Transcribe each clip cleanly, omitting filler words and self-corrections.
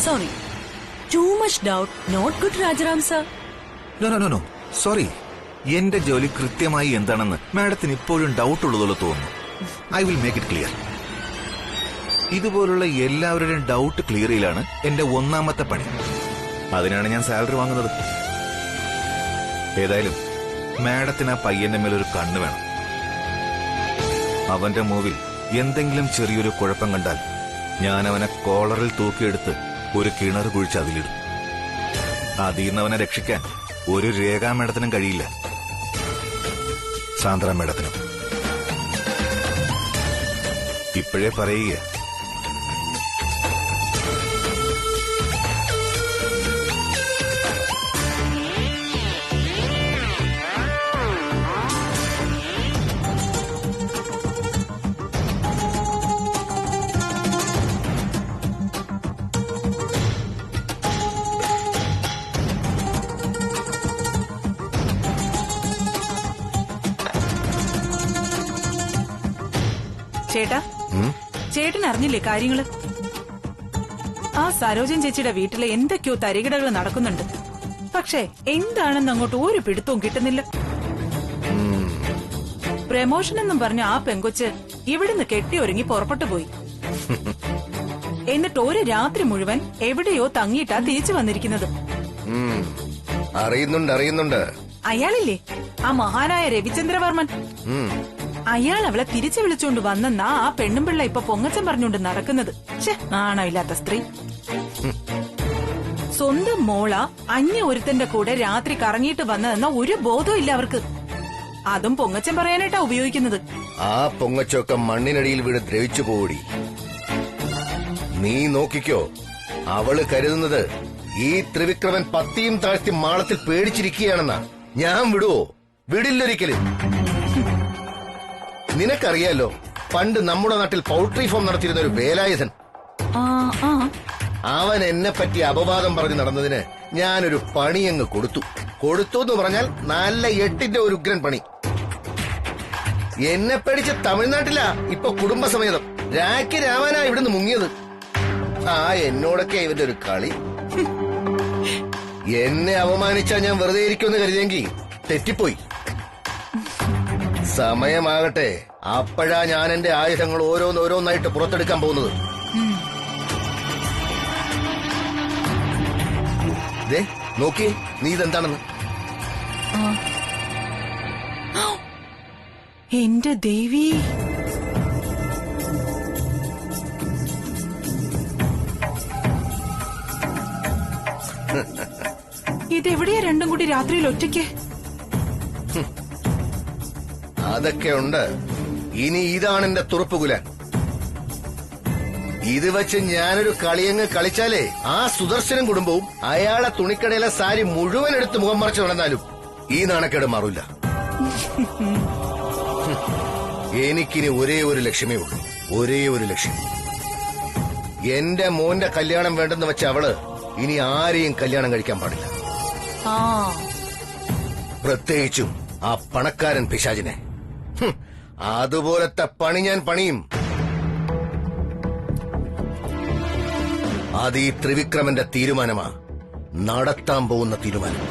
Sorry. Too much doubt. Not good, Rajaram sir. No. Sorry. എന്റെ ജോലി കൃത്യമായി എന്താണെന്ന് മാഡത്തിന് ഇപ്പോഴും ഡൗട്ട് ഉള്ളതുപോലെ തോന്നുന്നു. I will make it clear. ഇതുപോലുള്ള എല്ലാവരുടെയും ഡൗട്ട് ക്ലിയർ ചെയ്യലാണ് എന്റെ ഒന്നാമത്തെ പണി. അതിനാണ് ഞാൻ സാലറി വാങ്ങുന്നത്. ഏതായാലും മാഡത്തിന് ആ പയ്യന്റെ മേലൊരു കണ്ണ് വേണം. അവന്റെ മൂവിൽ എന്തെങ്കിലും ചെറിയൊരു കുഴപ്പം കണ്ടാൽ ഞാൻ അവനെ കോളറിൽ തൂക്കിയെടുത്ത് ഒരു കിണർ കുഴിച്ച് അതിലിടും. അതിൽ നിന്ന് അവനെ രക്ഷിക്കാൻ ഒരു രേഖാ മേഡത്തിനും കഴിയില്ല, സാന്ദ്ര മേഡത്തിനും. ഇപ്പോഴേ പറയുക. ചേട്ടാ, ചേട്ടൻ അറിഞ്ഞില്ലേ കാര്യങ്ങള്? ആ സരോജൻ ചേച്ചിയുടെ വീട്ടിലെ എന്തൊക്കെയോ തരികിടകൾ നടക്കുന്നുണ്ട്. പക്ഷേ എന്താണെന്ന് അങ്ങോട്ട് ഒരു പിടുത്തവും കിട്ടുന്നില്ല. പ്രമോഷൻ എന്നും പറഞ്ഞ ആ പെങ്കൊച്ച് ഇവിടുന്ന് കെട്ടിയൊരുങ്ങി പുറപ്പെട്ടു പോയി. എന്നിട്ട് ഒരു രാത്രി മുഴുവൻ എവിടെയോ തങ്ങിയിട്ടാ തിരിച്ചു വന്നിരിക്കുന്നത്. അറിയുന്നുണ്ട്. അയാളില്ലേ, ആ മഹാനായ രവിചന്ദ്രവർമ്മൻ, അയാൾ അവളെ തിരിച്ചു വിളിച്ചുകൊണ്ട് വന്നെന്നാ ആ പെണ്ണും പിള്ള ഇപ്പൊ പൊങ്ങച്ചം പറഞ്ഞുകൊണ്ട് നടക്കുന്നത്. നാണോ ഇല്ലാത്ത സ്ത്രീ. സ്വന്തം മോള അന്യ ഒരുത്തന്റെ കൂടെ രാത്രി കറങ്ങിയിട്ട് വന്നതെന്ന ഒരു ബോധവും ഇല്ല അവർക്ക്. അതും പൊങ്ങച്ചം പറയാനായിട്ടാ ഉപയോഗിക്കുന്നത്. ആ പൊങ്ങച്ചൊക്കെ മണ്ണിനടിയിൽ വീട് ദ്രവിച്ചു പോടി. നീ നോക്കിക്കോ, അവള് കരുതുന്നത് ഈ ത്രിവിക്രമൻ പത്തിയും താഴ്ത്തി മാളത്തിൽ പേടിച്ചിരിക്കുകയാണെന്നാ. ഞാൻ വിടുവോ? വിടില്ലൊരിക്കലും. നിനക്കറിയാലോ, പണ്ട് നമ്മുടെ നാട്ടിൽ പൗൾട്രി ഫാം നടത്തിയിരുന്ന ഒരു വേലായുധൻ. അവൻ എന്നെ പറ്റി അപവാദം പറഞ്ഞു നടന്നതിന് ഞാനൊരു പണിയങ്ങ് കൊടുത്തു എന്ന് പറഞ്ഞാൽ നല്ല 8ന്റെ ഒരു ഉഗ്രൻ പണി. എന്നെ പേടിച്ച് തമിഴ്നാട്ടിലാ ഇപ്പൊ കുടുംബസമേതം രാഖി രാമനാ ഇവിടുന്ന് മുങ്ങിയത്. എന്നോടൊക്കെ ഇവന്റെ ഒരു കളി. എന്നെ അവമാനിച്ചാ ഞാൻ വെറുതെ ഇരിക്കുമെന്ന് കരുതിയെങ്കിൽ തെറ്റിപ്പോയി. സമയമാകട്ടെ, അപ്പോഴാ ഞാൻ എന്റെ ആയുധങ്ങൾ ഓരോന്നോരോന്നായിട്ട് പുറത്തെടുക്കാൻ പോകുന്നത്. നോക്കി, നീ ഇതെന്താണെന്ന്. എന്റെ ദേവി, ഇതെവിടെയാ രണ്ടും കൂടി രാത്രിയിൽ ഒറ്റയ്ക്ക്? അതൊക്കെ ഉണ്ട്. ഇനി ഇതാണ് എന്റെ തുറപ്പുകുലാൻ. ഇത് വെച്ച് ഞാനൊരു കളിയങ്ങ് കളിച്ചാലേ ആ സുദർശനം കുടുംബവും അയാളെ തുണിക്കടയിലെ സാരി മുഴുവൻ എടുത്ത് മുഖം മറച്ചു നടന്നാലും ഈ നാണക്കേട് മാറില്ല. എനിക്കിനി ഒരേ ഒരു ലക്ഷ്യമേ ഉള്ളൂ, ഒരേ ഒരു ലക്ഷ്യം. എന്റെ മോന്റെ കല്യാണം വേണ്ടെന്ന് വെച്ച അവള് ഇനി ആരെയും കല്യാണം കഴിക്കാൻ പാടില്ല. പ്രത്യേകിച്ചും ആ പണക്കാരൻ പിശാചിനെ. അതുപോലത്തെ പണി ഞാൻ പണിയും. അത് ഈ ത്രിവിക്രമന്റെ തീരുമാനമാ, നടത്താൻ പോകുന്ന തീരുമാനം.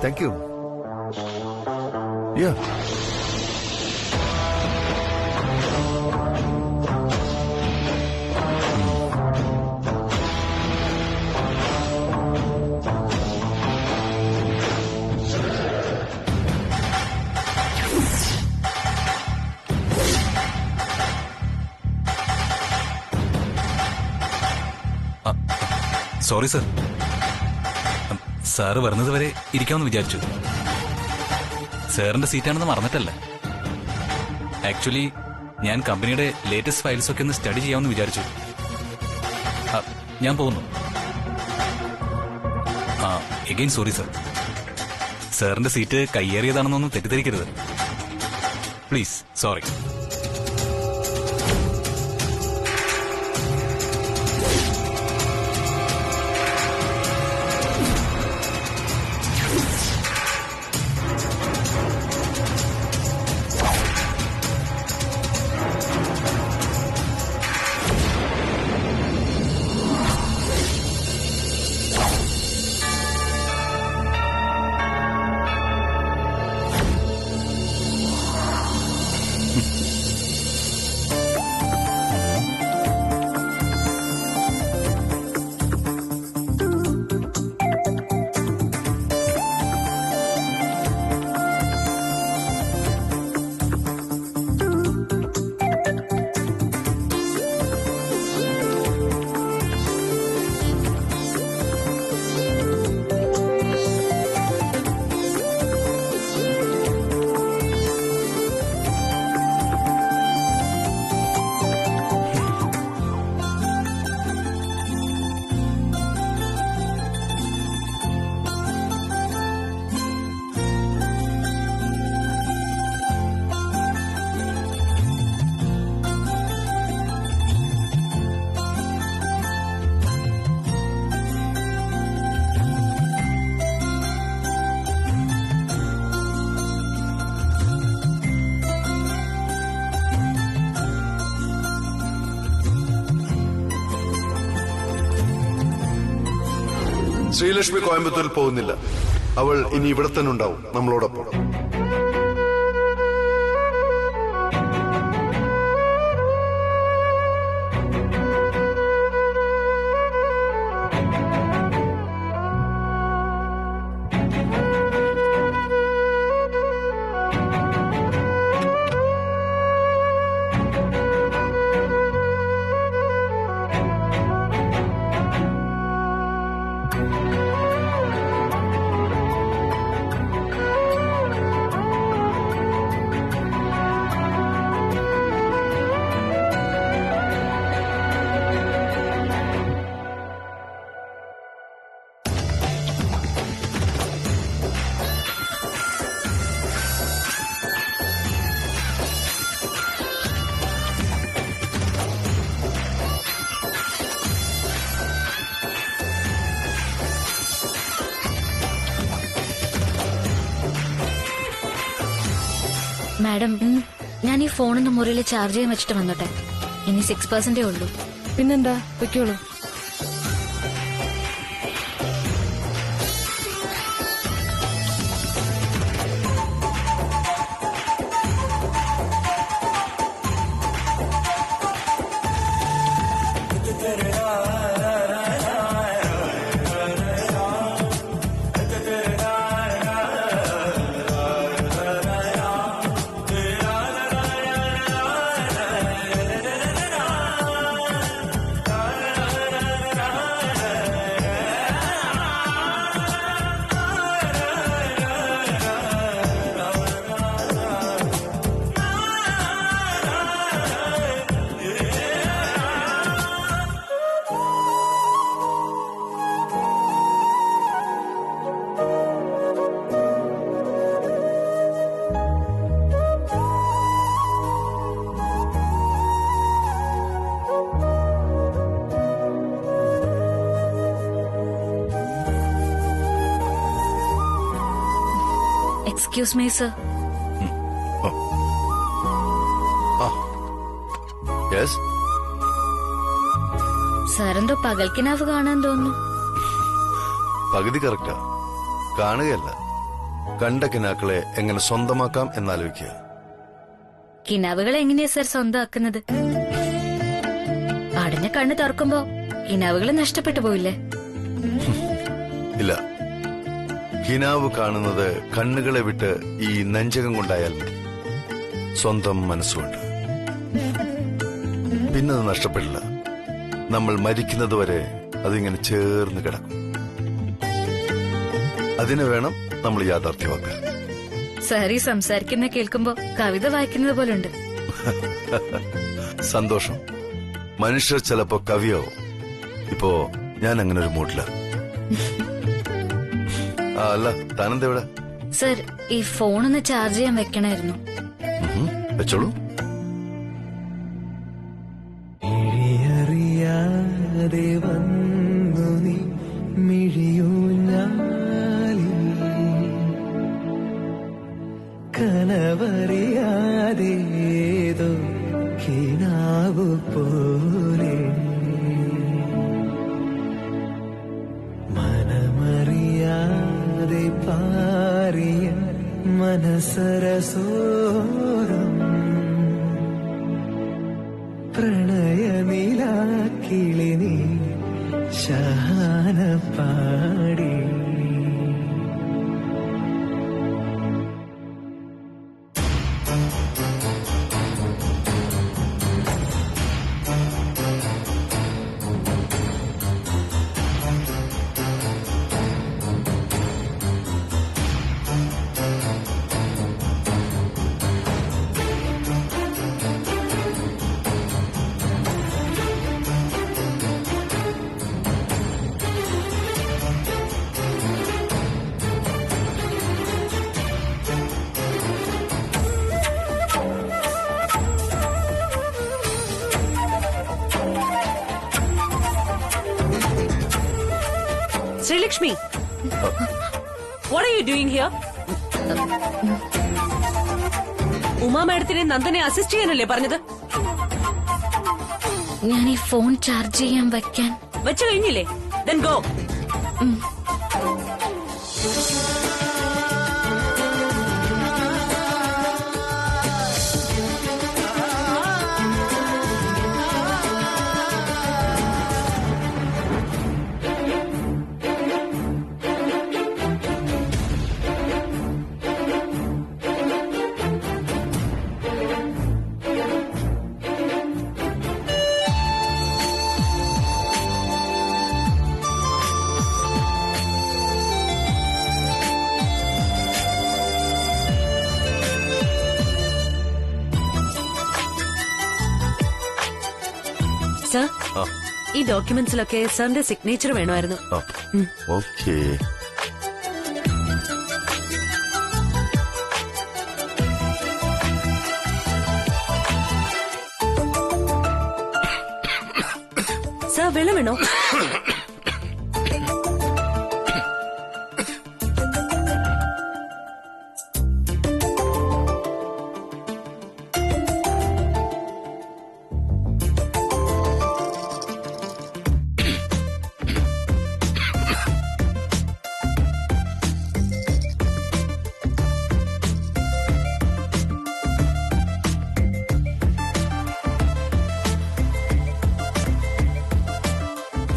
Thank you. Yeah. Sorry, sir. Sir വരുന്നത് വരെ ഇരിക്കാമെന്ന് വിചാരിച്ചു. സാറിന്റെ സീറ്റാണെന്ന് മറന്നിട്ടല്ല. ആക്ച്വലി ഞാൻ കമ്പനിയുടെ ലേറ്റസ്റ്റ് ഫയൽസ് ഒക്കെ ഒന്ന് സ്റ്റഡി ചെയ്യാമെന്ന് വിചാരിച്ചു. ഞാൻ പോകുന്നു. Again sorry sir. സാറിന്റെ സീറ്റ് കയ്യേറിയതാണെന്നൊന്നും തെറ്റിദ്ധരിക്കരുത് പ്ലീസ്. സോറി. ശ്രീലക്ഷ്മി കോയമ്പത്തൂരിൽ പോകുന്നില്ല. അവൾ ഇനി ഇവിടെ തന്നെ ഉണ്ടാവും, നമ്മളോടൊപ്പം. മാഡം, ഞാൻ ഈ ഫോണൊന്ന് മുറിയിൽ ചാർജ് ചെയ്യാൻ വെച്ചിട്ട് വന്നോട്ടെ. ഇനി 6% ഉള്ളൂ. പിന്നെന്താ, വെക്കോളൂ. Excuse me sir. സാറെന്തോ പകൽക്കിനാവ് കാണാൻ തോന്നുന്നു. പകുതി കറക്റ്റാ. കാണുകയല്ല, കണ്ട കിനാക്കളെ എങ്ങനെ സ്വന്തമാക്കാം എന്നാലോചിക്കുക. കിനാവുകൾ എങ്ങനെയാ സർ സ്വന്തമാക്കുന്നത്? അടഞ്ഞ കണ്ണ് തുറക്കുമ്പോ കിനാവുകൾ നഷ്ടപ്പെട്ടു പോയില്ലേ? ഇല്ല, കിനാവ് കാണുന്നത് കണ്ണുകളെ വിട്ട് ഈ നെഞ്ചകം കൊണ്ടായാൽ മതി. സ്വന്തം മനസ്സുകൊണ്ട് പിന്നത് നഷ്ടപ്പെടില്ല. നമ്മൾ മരിക്കുന്നതുവരെ അതിങ്ങനെ ചേർന്ന് കിടക്കും. അതിനെ വേണം നമ്മൾ യാഥാർത്ഥ്യമാക്കാൻ. സാർ ഈ സംസാരിക്കുന്ന കേൾക്കുമ്പോ കവിത വായിക്കുന്നത് പോലുണ്ട്. സന്തോഷം. മനുഷ്യർ ചിലപ്പോ കവിയാവും. ഇപ്പോ ഞാൻ അങ്ങനെ ഒരു മൂഡില്ല. അല്ല, താനെന്തെവിടെ? സർ, ഈ ഫോണൊന്ന് ചാർജ് ചെയ്യാൻ വെക്കണായിരുന്നു. വെച്ചോളൂ. അറിയാതെ വന്നു നീ മിഴിയൂഞ്ഞാലിൽ, കനവറിയാതേതോ കിനാവു പോലെ മനമറിയാതെ പാറിയ മനസരസോരം പ്രണയനിലാക്കിളി നീ ശഹാന പാടി. Srilakshmi, what are you doing here? Uma മാഡത്തിനെ നന്ദനെ അസിസ്റ്റ് ചെയ്യാനല്ലേ പറഞ്ഞത്? ഞാൻ ഈ ഫോൺ ചാർജ് ചെയ്യാൻ വെക്കാൻ വെച്ചു കഴിഞ്ഞില്ലേ? Then go. സർ, ഈ ഡോക്യുമെന്റ്സിലൊക്കെ സാറിന്റെ സിഗ്നേച്ചർ വേണമായിരുന്നു. ഓക്കേ. സർ, വെള്ളം വേണോ?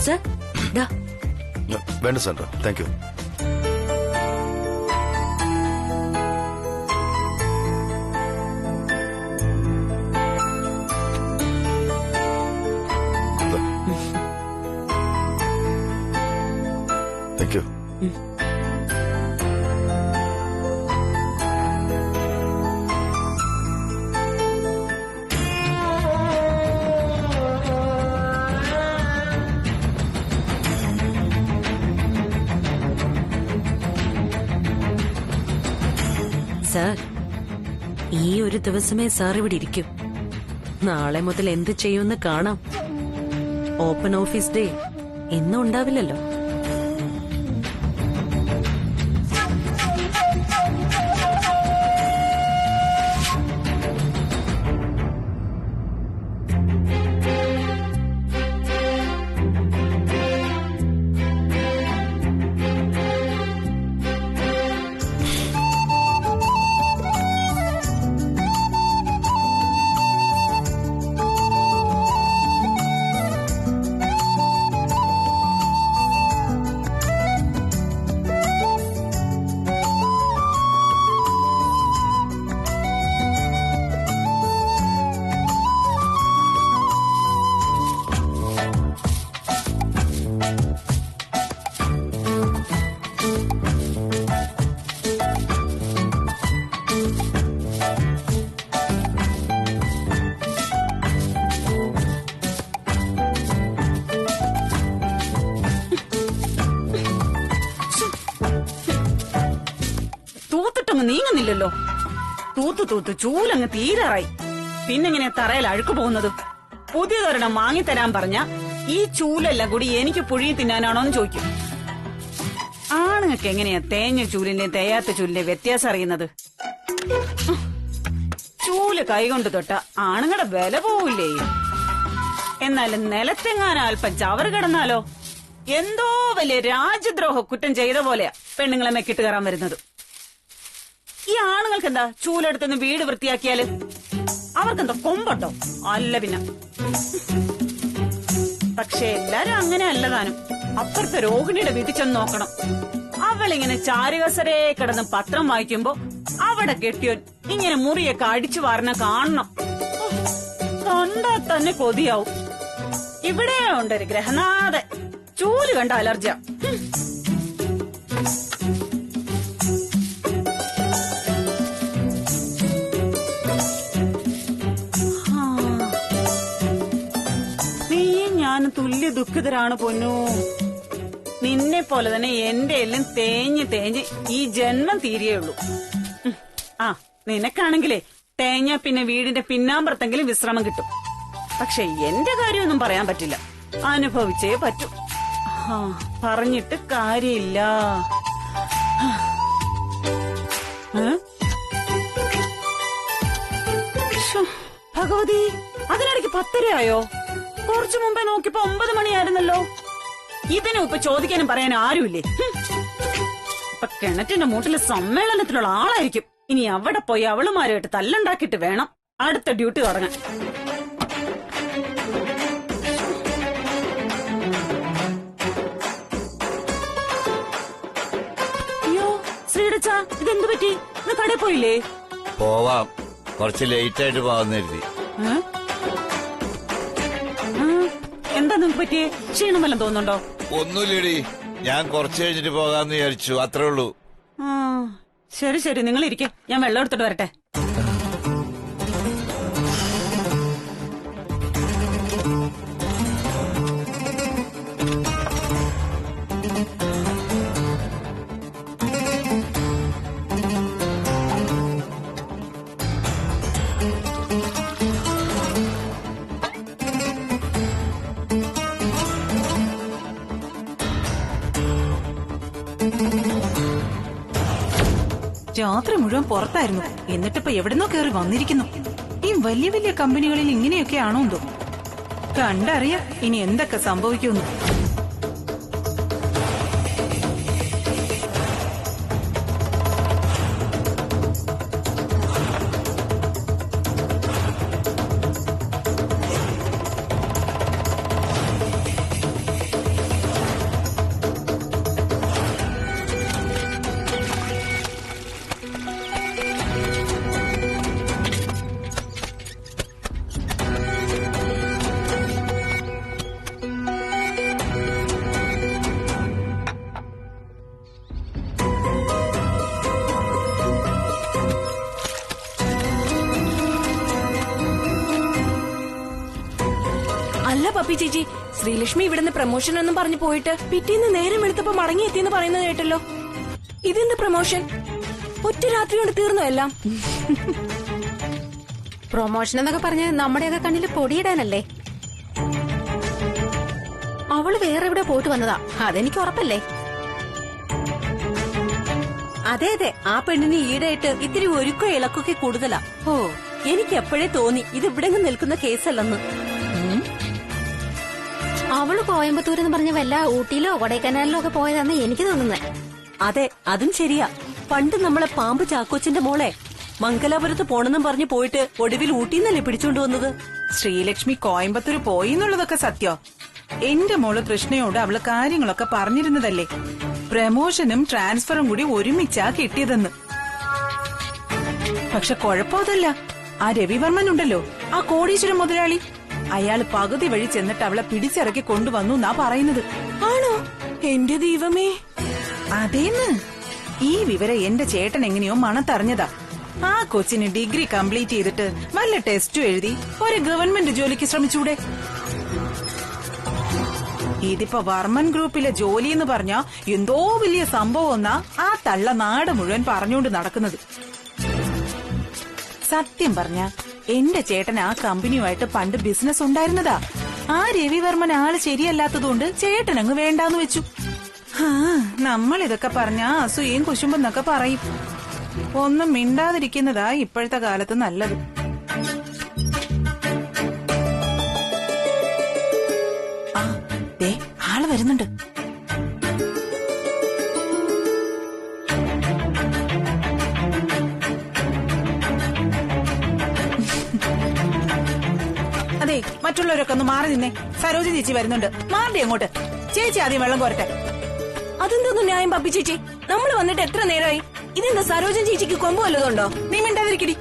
സർ, ദാ. വേണ്ട Sandra, thank you. Thank you. Sir, ഈ ഒരു ദിവസമേ സാർ ഇവിടെ ഇരിക്കും. നാളെ മുതൽ എന്ത് ചെയ്യുമെന്ന് കാണാം. ഓപ്പൺ ഓഫീസ് ഡേ എന്നും ഉണ്ടാവില്ലല്ലോ. ഇല്ലല്ലോ. തൂത്ത് ചൂലങ്ങ് തീരാറായി. പിന്നെങ്ങനെ തറയിൽ അഴുക്ക് പോകുന്നത്? പുതിയതൊരെണ്ണം വാങ്ങിത്തരാൻ പറഞ്ഞ ഈ ചൂലെല്ലാം കൂടി എനിക്ക് പുഴുങ്ങി തിന്നാനാണോന്ന് ചോദിക്കും. ആണുങ്ങൾക്ക് എങ്ങനെയാ തേഞ്ഞ ചൂലിന്റെയും തേയാത്ത ചൂലിന്റെയും വ്യത്യാസം അറിയുന്നത്? ചൂല് കൈകൊണ്ട് തൊട്ട ആണുങ്ങളുടെ വില പോവില്ലേ? എന്നാലും നിലത്തെങ്ങാനും അല്പം ചവറ് കിടന്നാലോ എന്തോ വലിയ രാജ്യദ്രോഹ കുറ്റം ചെയ്ത പോലെയാ പെണ്ണുങ്ങളെ മെക്കിട്ട് കയറാൻ വരുന്നത്. ഈ ആണുങ്ങൾക്ക് എന്താ ചൂലെടുത്തൊന്ന് വീട് വൃത്തിയാക്കിയാല്? അവർക്കെന്താ കൊമ്പട്ടോ? അല്ല പിന്നെ. പക്ഷെ എല്ലാരും അങ്ങനെ അല്ലതാനും. അപ്പുറത്തെ രോഹിണിയുടെ വീട്ടിൽ ചെന്ന് നോക്കണം. അവളിങ്ങനെ ചാരുകസരേ കിടന്ന് പത്രം വായിക്കുമ്പോ അവിടെ കെട്ടിയോൻ ഇങ്ങനെ മുറിയൊക്കെ അടിച്ചു വാരണ കാണണം. കണ്ടാ തന്നെ കൊതിയാവും. ഇവിടെ ഉണ്ടൊരു ഗ്രഹനാഥൻ, ചൂല് കണ്ട അലർജിയ. നീയും ഞാനും തുല്യ ദുഃഖിതരാണ് പൊന്നു. നിന്നെ പോലെ തന്നെ എന്റെ എല്ലാം തേഞ്ഞ് ഈ ജന്മം തീരെയുള്ളൂ. ആ നിനക്കാണെങ്കിലേ തേഞ്ഞ പിന്നെ വീടിന്റെ പിന്നാമ്പുറത്തെങ്കിലും വിശ്രമം കിട്ടും. പക്ഷെ എന്റെ കാര്യമൊന്നും പറയാൻ പറ്റില്ല. അനുഭവിച്ചേ പറ്റൂ. പറഞ്ഞിട്ട് കാര്യമില്ല. ഭഗവതി, അതിനിടയ്ക്ക് 10:30 കുറച്ചു മുമ്പേ നോക്കിയപ്പോ 9 മണിയായിരുന്നല്ലോ. ഇതിനും ഇപ്പൊ ചോദിക്കാനും പറയാനും ആരുമില്ലേ? ഇപ്പൊ കിണറ്റിന്റെ മൂട്ടില് സമ്മേളനത്തിലുള്ള ആളായിരിക്കും. ഇനി അവിടെ പോയി അവളുമാരുമായിട്ട് തല്ലുണ്ടാക്കിയിട്ട് വേണം അടുത്ത ഡ്യൂട്ടി തുടങ്ങാൻ. അയ്യോ ശ്രീടച്ച, ഇതെന്തു പറ്റി? ഇത് കടയിൽ പോയില്ലേ? പോവാം, കുറച്ച് ലേറ്റ് ആയിട്ട് പോവാന്ന് കരുതി. എന്താ നിങ്ങൾക്ക് പറ്റിയേ? ക്ഷീണം വല്ലതും തോന്നുന്നുണ്ടോ? ഒന്നുമില്ലടി, ഞാൻ കുറച്ച് കഴിഞ്ഞിട്ട് പോകാന്ന് വിചാരിച്ചു, അത്രേ ഉള്ളൂ. ശരി ശരി, നിങ്ങൾ ഇരിക്കെ, ഞാൻ വെള്ളം എടുത്തിട്ട് വരട്ടെ. രാത്രി മുഴുവൻ പുറത്തായിരുന്നു. എന്നിട്ടിപ്പോ എവിടുന്നോ കയറി വന്നിരിക്കുന്നു. ഈ വലിയ വലിയ കമ്പനികളിൽ ഇങ്ങനെയൊക്കെയാണോ എന്തോ? കണ്ടറിയാം ഇനി എന്തൊക്കെ സംഭവിക്കുന്നു. അല്ല പപ്പി ചേച്ചി, ശ്രീലക്ഷ്മി ഇവിടുന്ന് പ്രമോഷൻ ഒന്നും പറഞ്ഞു പോയിട്ട് പിറ്റേന്ന് നേരം എടുത്തപ്പോ മടങ്ങിയെത്തിയെന്ന് പറയുന്നത് കേട്ടല്ലോ. ഇതെന്ത് പ്രമോഷൻ? ഒറ്റ രാത്രി കൊണ്ട് തീർന്നു എല്ലാം. പ്രൊമോഷൻ എന്നൊക്കെ പറഞ്ഞ് നമ്മുടെയൊക്കെ കണ്ണിൽ പൊടിയിടാനല്ലേ? അവള് വേറെ എവിടെ പോയിട്ട് വന്നതാ, അതെനിക്ക് ഉറപ്പല്ലേ? അതെ അതെ, ആ പെണ്ണിന് ഈടായിട്ട് ഇത്തിരി ഒരുക്കോ ഇളക്കൊക്കെ കൂടുതലാ. ഓ, എനിക്ക് എപ്പോഴേ തോന്നി ഇത് ഇവിടെ നിൽക്കുന്ന കേസല്ലെന്ന്. അവള് കോയമ്പത്തൂർ എന്ന് പറഞ്ഞ വല്ല ഊട്ടിയിലോ കൊടൈക്കനാലിലോ ഒക്കെ പോയതാന്ന് എനിക്ക് തോന്നുന്നേ. അതെ, അതും ശരിയാ. പണ്ട് നമ്മളെ പാമ്പ് ചാക്കോച്ചിന്റെ മോളെ മംഗലാപുരത്ത് പോണെന്നും പറഞ്ഞു പോയിട്ട് ഒടുവിൽ ഊട്ടിന്നല്ലേ പിടിച്ചോണ്ട് വന്നത്. ശ്രീലക്ഷ്മി കോയമ്പത്തൂർ പോയി എന്നുള്ളതൊക്കെ സത്യോ? എന്റെ മോള് കൃഷ്ണയോട് അവള് കാര്യങ്ങളൊക്കെ പറഞ്ഞിരുന്നതല്ലേ. പ്രമോഷനും ട്രാൻസ്ഫറും കൂടി ഒരുമിച്ചാ കിട്ടിയതെന്ന്. പക്ഷെ കുഴപ്പമതല്ല, ആ രവിവർമ്മൻ ഉണ്ടല്ലോ, ആ കോടീശ്വരം മുതലാളി, അയാള് പകുതി വഴി ചെന്നിട്ട് അവളെ പിടിച്ചിറക്കി കൊണ്ടുവന്നു എന്നാ പറയുന്നത്. ആണോ? എന്റെ ദൈവമേ! അതേന്ന്. ഈ വിവരം എന്റെ ചേട്ടൻ എങ്ങനെയോ മണത്തറിഞ്ഞതാ. ആ കൊച്ചിന് ഡിഗ്രി കംപ്ലീറ്റ് ചെയ്തിട്ട് വല്ല ടെസ്റ്റും എഴുതി ഒരു ഗവൺമെന്റ് ജോലിക്ക് ശ്രമിച്ചൂടെ? ഇതിപ്പോ വർമ്മൻ ഗ്രൂപ്പിലെ ജോലി എന്ന് പറഞ്ഞാ എന്തോ വലിയ സംഭവം എന്നാ ആ തള്ള നാട് മുഴുവൻ പറഞ്ഞുകൊണ്ട് നടക്കുന്നത്. സത്യം പറഞ്ഞ എന്റെ ചേട്ടൻ ആ കമ്പനിയുമായിട്ട് പണ്ട് ബിസിനസ് ഉണ്ടായിരുന്നതാ. ആ രവിവർമ്മൻ ആള് ശരിയല്ലാത്തതുകൊണ്ട് ചേട്ടൻ അങ്ങ് വേണ്ടാന്ന് വെച്ചു. നമ്മൾ ഇതൊക്കെ പറഞ്ഞ അസൂയയും കുശുമ്പെന്നൊക്കെ പറയും. ഒന്നും മിണ്ടാതിരിക്കുന്നതാ ഇപ്പോഴത്തെ കാലത്ത് നല്ലത്. ആ ദേ ആള് വരുന്നുണ്ട്. അതെ, മറ്റുള്ളവരൊക്കെ ഒന്ന് മാറി നിന്നേ. സരോജ ചേച്ചി വരുന്നുണ്ട്. മാറി അങ്ങോട്ട്. ചേച്ചി ആദ്യം വെള്ളം കോരട്ടെ. അതെന്തോന്നു ന്യായം പപ്പി ചേച്ചി? നമ്മൾ വന്നിട്ട് എത്ര നേരമായി? ഇതെന്താ സരോജൻ ചേച്ചിക്ക് കൊമ്പ് വല്ലതുണ്ടോ? നീ മിണ്ടാതിരിക്കടി.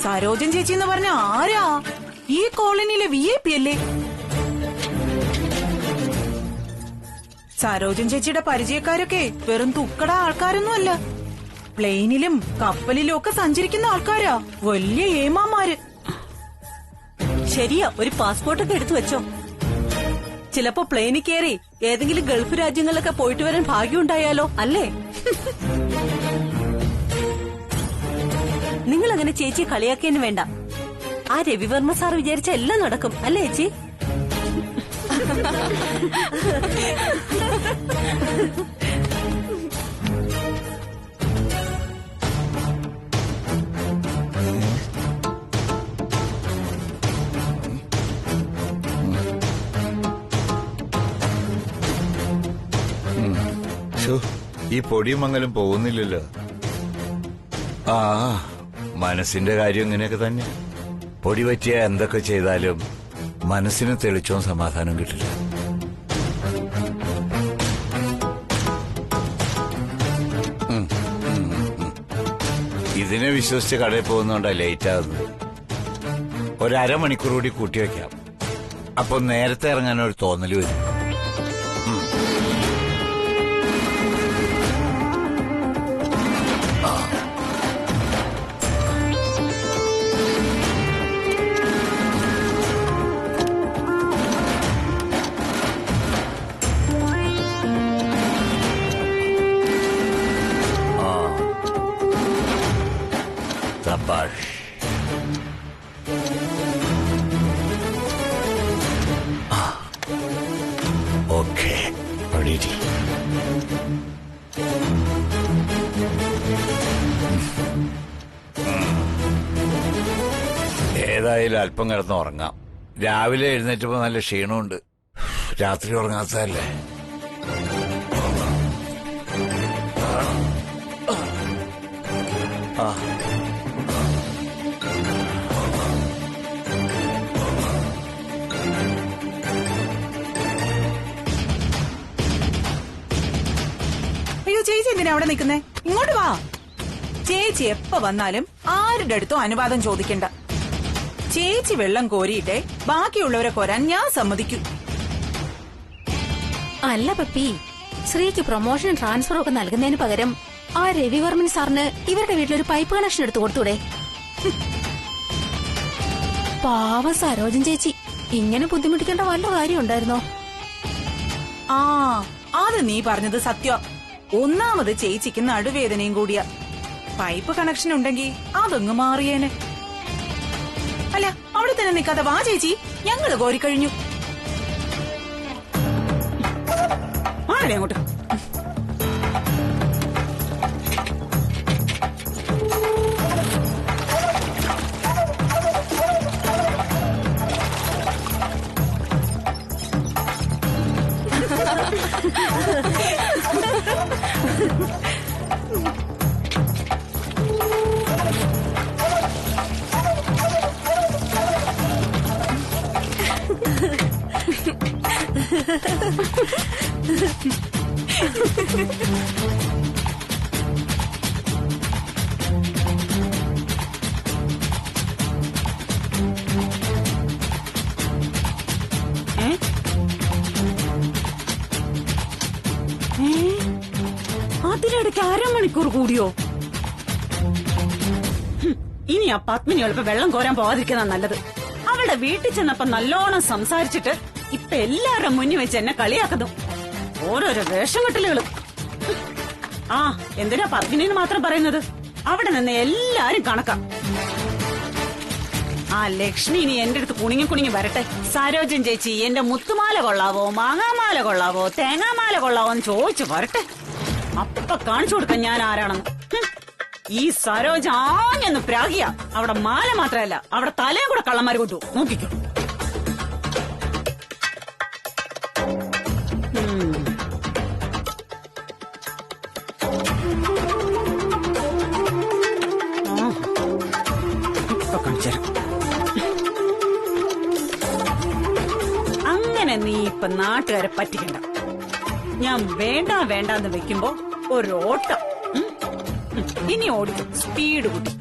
സരോജൻ ചേച്ചി എന്ന് പറഞ്ഞ ആരാ? ഈ കോളനിയിലെ VIP അല്ലേ? സരോജൻ ചേച്ചിയുടെ പരിചയക്കാരൊക്കെ വെറും തുക്കട ആൾക്കാരൊന്നും അല്ല. പ്ലെയിനിലും കപ്പലിലും ഒക്കെ സഞ്ചരിക്കുന്ന ആൾക്കാരാ. വലിയ ഏമാമാര്. ശരിയാ, ഒരു പാസ്പോർട്ടൊക്കെ എടുത്തു വെച്ചോ. ചിലപ്പോ പ്ലെയിനിൽ കയറി ഏതെങ്കിലും ഗൾഫ് രാജ്യങ്ങളിലൊക്കെ പോയിട്ട് വരാൻ ഭാഗ്യം ഉണ്ടായാലോ, അല്ലേ? നിങ്ങൾ അങ്ങനെ ചേച്ചിയെ കളിയാക്കിയതിന് വേണ്ട. ആ രവിവർമ്മ സാർ വിചാരിച്ച എല്ലാം നടക്കും, അല്ലേ ചേച്ചി? ഈ പൊടിയും മങ്ങലും പോകുന്നില്ലല്ലോ. ആ മനസ്സിന്റെ കാര്യം ഇങ്ങനെയൊക്കെ തന്നെ. പൊടി പറ്റിയ എന്തൊക്കെ ചെയ്താലും മനസ്സിന് തെളിച്ചവും സമാധാനം കിട്ടില്ല. ഇതിനെ വിശ്വസിച്ച് കടയിൽ പോകുന്നോണ്ടാ ലേറ്റ് ആകുന്നത്. ഒരു അരമണിക്കൂർ കൂടി കൂട്ടി വെക്കാം. അപ്പൊ നേരത്തെ ഇറങ്ങാനൊരു തോന്നല് വരും. ഓക്കെ, ഏതായാലും അല്പം കിടന്ന് ഉറങ്ങാം. രാവിലെ എഴുന്നേറ്റപ്പോ നല്ല ക്ഷീണമുണ്ട്. രാത്രി ഉറങ്ങാത്തതല്ലേ. അയ്യോ ചേച്ചി എന്തിനാ അവിടെ നിൽക്കുന്നേ? ഇങ്ങോട്ട് വാ. ചേച്ചി എപ്പ വന്നാലും ആരുടെ അടുത്തും അനുവാദം ചോദിക്കണ്ട. ചേച്ചി വെള്ളം കോരിയിട്ടേ ബാക്കിയുള്ളവരെ കോരാൻ ഞാൻ സമ്മതിക്കൂ. അല്ല പപ്പി, ശ്രീക്ക് പ്രൊമോഷൻ ട്രാൻസ്ഫർ ഒക്കെ നൽകുന്നതിന് പകരം ആ രവിവർമ്മൻ സാറിന് ഇവരുടെ വീട്ടിലൊരു പൈപ്പ് കണക്ഷൻ എടുത്തു കൊടുത്തൂടെ? പാവ സരോജൻ ചേച്ചി ഇങ്ങനെ ബുദ്ധിമുട്ടിക്കേണ്ട വല്ല കാര്യം ഉണ്ടായിരുന്നോ? ആ അത് നീ പറഞ്ഞത് സത്യം. ഒന്നാമത് ചേച്ചിക്ക് നടുവേദനയും കൂടിയ. പൈപ്പ് കണക്ഷൻ ഉണ്ടെങ്കിൽ അതങ്ങ് മാറിയേനെ. അല്ല അവിടെ തന്നെ നിൽക്കാതെ വാ ചേച്ചി, ഞങ്ങള് കോരിക്കഴിഞ്ഞു. ആടെ അങ്ങോട്ട്. അതിനിടയ്ക്ക് അരമണിക്കൂർ കൂടിയോ? ഇനി ആ പത്മിനി എളുപ്പ വെള്ളം കോരാൻ പോവാതിരിക്കുന്ന നല്ലത്. അവളുടെ വീട്ടിൽ ചെന്നപ്പോ നല്ലോണം സംസാരിച്ചിട്ട് ഇപ്പൊ എല്ലാവരുടെ മുന്നിൽ വെച്ച് എന്നെ കളിയാക്കുന്നു. ഓരോരോ വേഷം കെട്ടലുകള്. ആ എന്തിനാ പത്മിനിന്ന് മാത്രം പറയുന്നത്? അവിടെ നിന്ന് എല്ലാരും കണക്കാം. ആ ലക്ഷ്മി ഇനി എന്റെ അടുത്ത് കുണിങ്ങി കുണിങ്ങി വരട്ടെ. സരോജൻ ചേച്ചി എന്റെ മുത്തുമാല കൊള്ളാവോ, മാങ്ങാമാല കൊള്ളാവോ, തേങ്ങാമാല കൊള്ളാവോ എന്ന് ചോദിച്ചു വരട്ടെ. അപ്പൊ കാണിച്ചു കൊടുക്കാൻ ഞാൻ ആരാണെന്ന്. ഈ സരോജ ആഞ്ഞെന്ന് പ്രാഗിയ. അവിടെ മാല മാത്രമല്ല, അവിടെ തലയും കൂടെ കള്ളന്മാര് കൊണ്ടു. നോക്കിക്കോ. അങ്ങനെ നീ ഇപ്പൊ നാട്ടുകാരെ പറ്റിക്കണ്ട. ഞാൻ വേണ്ടാന്ന് വെക്കുമ്പോ ഒരു ഓട്ടം. ഇനി ഓടിക്കും, സ്പീഡ് കൂട്ടി.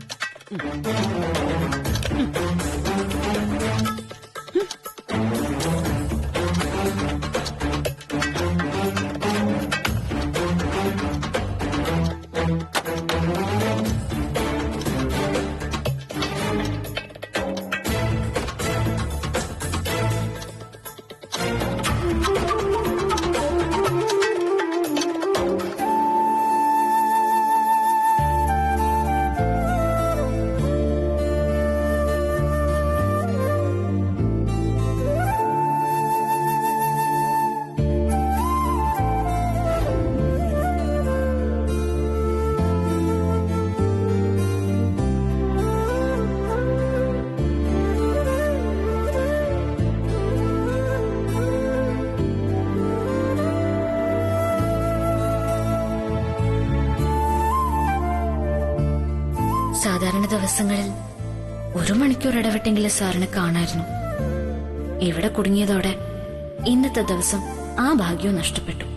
സാധാരണ ദിവസങ്ങളിൽ 1 മണിക്കൂർ ഇടവിട്ടെങ്കിലും സാറിനെ കാണായിരുന്നു. ഇവിടെ കുടുങ്ങിയതോടെ ഇന്നത്തെ ദിവസം ആ ഭാഗ്യവും നഷ്ടപ്പെട്ടു.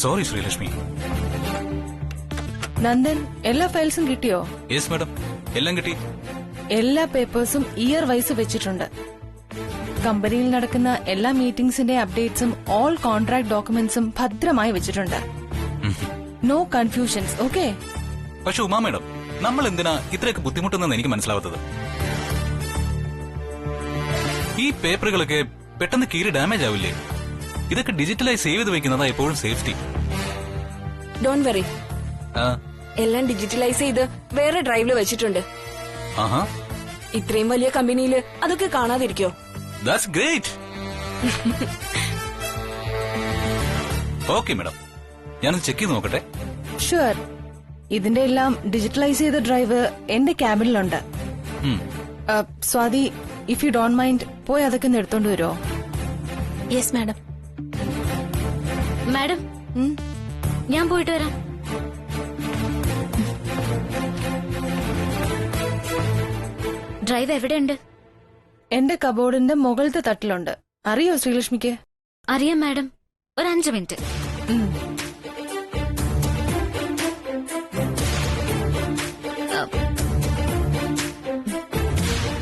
സോറി ശ്രീലക്ഷ്മി. നന്ദൻ, എല്ലാ ഫയൽസും കിട്ടിയോ? യെസ് മാഡം, എല്ലാം കിട്ടി. എല്ലാ പേപ്പേഴ്സും ഇയർ വൈസ് വെച്ചിട്ടുണ്ട്. കമ്പനിയിൽ നടക്കുന്ന എല്ലാ മീറ്റിംഗ്സിന്റെ അപ്ഡേറ്റ്സും ഓൾ കോൺട്രാക്ട് ഡോക്യുമെന്റ്സും ഭദ്രമായി വെച്ചിട്ടുണ്ട്. No confusions, okay? പക്ഷെ ഉമാ മാഡം, നമ്മൾ എന്തിനാ ഇത്രയൊക്കെ ബുദ്ധിമുട്ടുന്നെന്ന് എനിക്ക് മനസ്സിലാവാത്തത്. ഈ പേപ്പറുകളൊക്കെ പെട്ടെന്ന് കീറി ഡാമേജ് ആവില്ലേ? ഇതൊക്കെ ഡിജിറ്റലായി സേവ് ചെയ്ത് വെക്കുന്നതാ എപ്പോഴും സേഫ്റ്റി. ഡോണ്ട് വെറി, എല്ലാം ഡിജിറ്റലൈസ് ചെയ്ത് വേറെ ഡ്രൈവില് വെച്ചിട്ടുണ്ട്. ഇത്രയും വലിയ കമ്പനിയില് അതൊക്കെ കാണാതിരിക്കോ? That's great. ഓക്കെ മാഡം, ഞാനൊന്ന് ചെക്ക് ചെയ്ത് നോക്കട്ടെ. ഷുവർ. ഇതിന്റെ എല്ലാം ഡിജിറ്റലൈസ് ചെയ്ത ഡ്രൈവ് എന്റെ ക്യാബിനിലുണ്ട്. Swathi, if you don't mind പോയി അതൊക്കെ ഒന്ന് എടുത്തോണ്ട് വരുമോ? Yes madam. മാഡം, ഞാൻ പോയിട്ട് വരാം. ഡ്രൈവ് എവിടെയുണ്ട്? എന്റെ കബോർഡിന്റെ മുകളിലത്തെ തട്ടിലുണ്ട്. അറിയോ ശ്രീലക്ഷ്മിക്ക്? അറിയാം മാഡം. ഒരു 5 മിനിറ്റ്.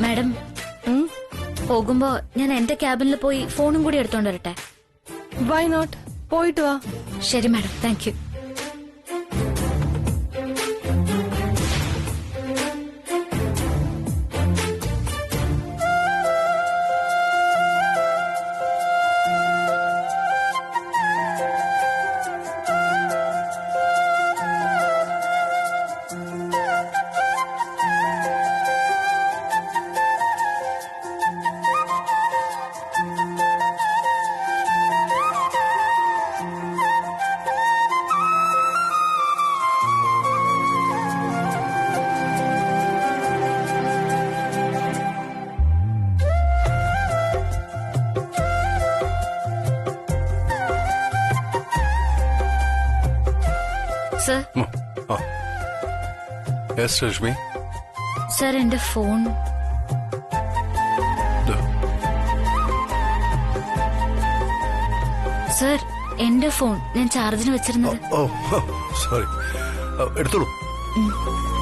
മാഡം, പോകുമ്പോ ഞാൻ എന്റെ ക്യാബിനിൽ പോയി ഫോണും കൂടി എടുത്തോണ്ട് വരട്ടെ? Why not? പോയിട്ട് വാ. ശരി madam, thank you. Sir. Yes Rashmi. Sir, എന്റെ ഫോൺ. സർ, എന്റെ ഫോൺ ഞാൻ ചാർജിന് വെച്ചിരുന്നത്. ഓ സോറി, എടുത്തോളൂ. ഉം.